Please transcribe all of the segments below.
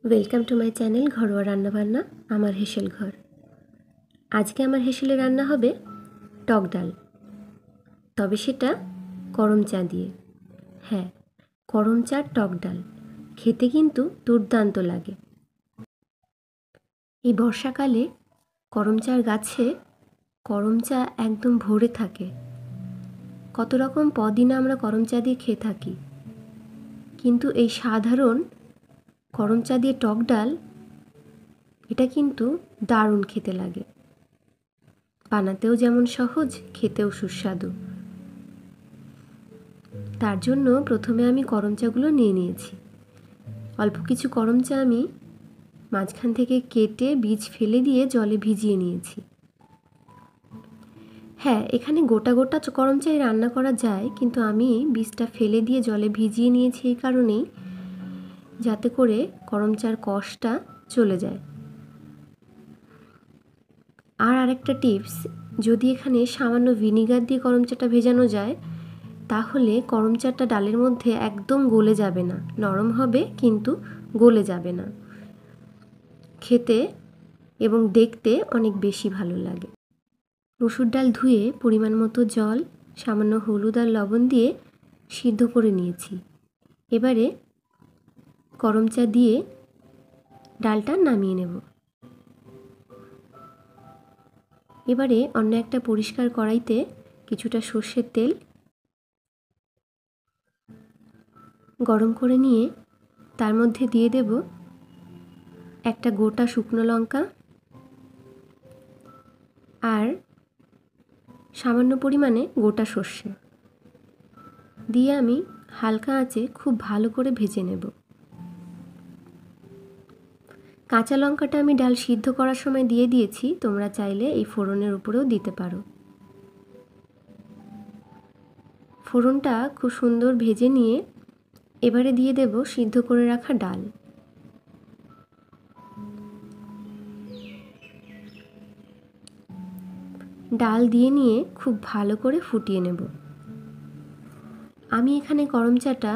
Welcome to my channel ঘরোয়া রান্নাবান্না আমার হেসেল ঘর। আজকে আমার হেসেলে রান্না হবে টক ডাল, তবে সেটা করম চা দিয়ে। হ্যাঁ, করম চার টক ডাল খেতে কিন্তু দুর্দান্ত লাগে। এই বর্ষাকালে করম চার গাছে করম চা একদম ভরে থাকে। কত রকম পদই না আমরা করম চা দিয়ে খেয়ে থাকি, কিন্তু এই সাধারণ করম চা দিয়ে টক ডাল এটা কিন্তু দারুণ খেতে লাগে। বানাতেও যেমন সহজ, খেতেও সুস্বাদু। তার জন্য প্রথমে আমি করম চাগুলো নিয়ে নিয়েছি। অল্প কিছু করম চা আমি মাঝখান থেকে কেটে বীজ ফেলে দিয়ে জলে ভিজিয়ে নিয়েছি। হ্যাঁ, এখানে গোটা গোটা করম চাই রান্না করা যায়, কিন্তু আমি বীজটা ফেলে দিয়ে জলে ভিজিয়ে নিয়েছি এই কারণেই, যাতে করে করম চার কষটা চলে যায়। আর আরেকটা টিপস, যদি এখানে সামান্য ভিনিগার দিয়ে করম চাটা ভেজানো যায় তাহলে করম চাটা ডালের মধ্যে একদম গলে যাবে না, নরম হবে কিন্তু গলে যাবে না। খেতে এবং দেখতে অনেক বেশি ভালো লাগে। মসুর ডাল ধুয়ে পরিমাণ মতো জল, সামান্য হলুদ আর লবণ দিয়ে সিদ্ধ করে নিয়েছি। এবারে করম চা দিয়ে ডালটা নামিয়ে নেব। এবারে অন্য একটা পরিষ্কার কড়াইতে কিছুটা সর্ষের তেল গরম করে নিয়ে তার মধ্যে দিয়ে দেব একটা গোটা শুকনো লঙ্কা আর সামান্য পরিমাণে গোটা সর্ষে দিয়ে আমি হালকা আঁচে খুব ভালো করে ভেজে নেব। কাঁচা লঙ্কাটা আমি ডাল সিদ্ধ করার সময় দিয়ে দিয়েছি, তোমরা চাইলে এই ফোড়নের উপরেও দিতে পারো। ফোড়নটা খুব সুন্দর ভেজে নিয়ে এবারে দিয়ে দেব সিদ্ধ করে রাখা ডাল। ডাল দিয়ে নিয়ে খুব ভালো করে ফুটিয়ে নেব। আমি এখানে করম চাটা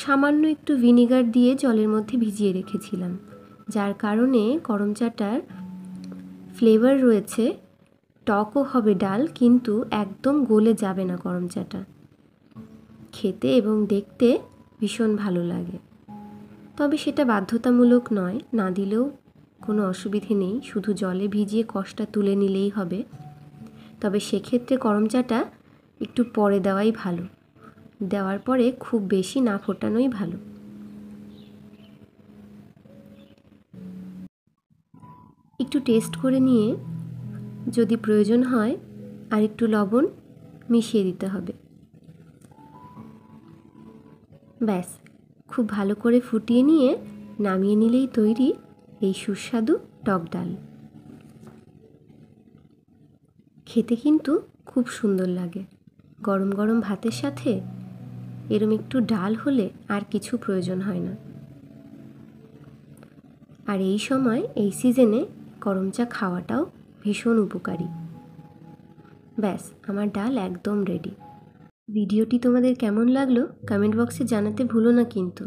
সামান্য একটু ভিনিগার দিয়ে জলের মধ্যে ভিজিয়ে রেখেছিলাম, যার কারণে করম চাটার ফ্লেভার রয়েছে, টকও হবে ডাল, কিন্তু একদম গলে যাবে না করম চাটা। খেতে এবং দেখতে ভীষণ ভালো লাগে। তবে সেটা বাধ্যতামূলক নয়, না দিলেও কোনো অসুবিধে নেই, শুধু জলে ভিজিয়ে কষটা তুলে নিলেই হবে। তবে সেক্ষেত্রে করম চাটা একটু পরে দেওয়াই ভালো, দেওয়ার পরে খুব বেশি না ফোটানোই ভালো। একটু টেস্ট করে নিয়ে যদি প্রয়োজন হয় আর একটু লবণ মিশিয়ে দিতে হবে। ব্যাস, খুব ভালো করে ফুটিয়ে নিয়ে নামিয়ে নিলেই তৈরি এই সুস্বাদু টক ডাল। খেতে কিন্তু খুব সুন্দর লাগে। গরম গরম ভাতের সাথে এরম একটু ডাল হলে আর কিছু প্রয়োজন হয় না। আর এই সময় এই সিজনে করম চা খাওয়াটাও ভীষণ উপকারী। ব্যাস, আমার ডাল একদম রেডি। ভিডিওটি তোমাদের কেমন লাগলো কমেন্ট বক্সে জানাতে ভুলো না কিন্তু।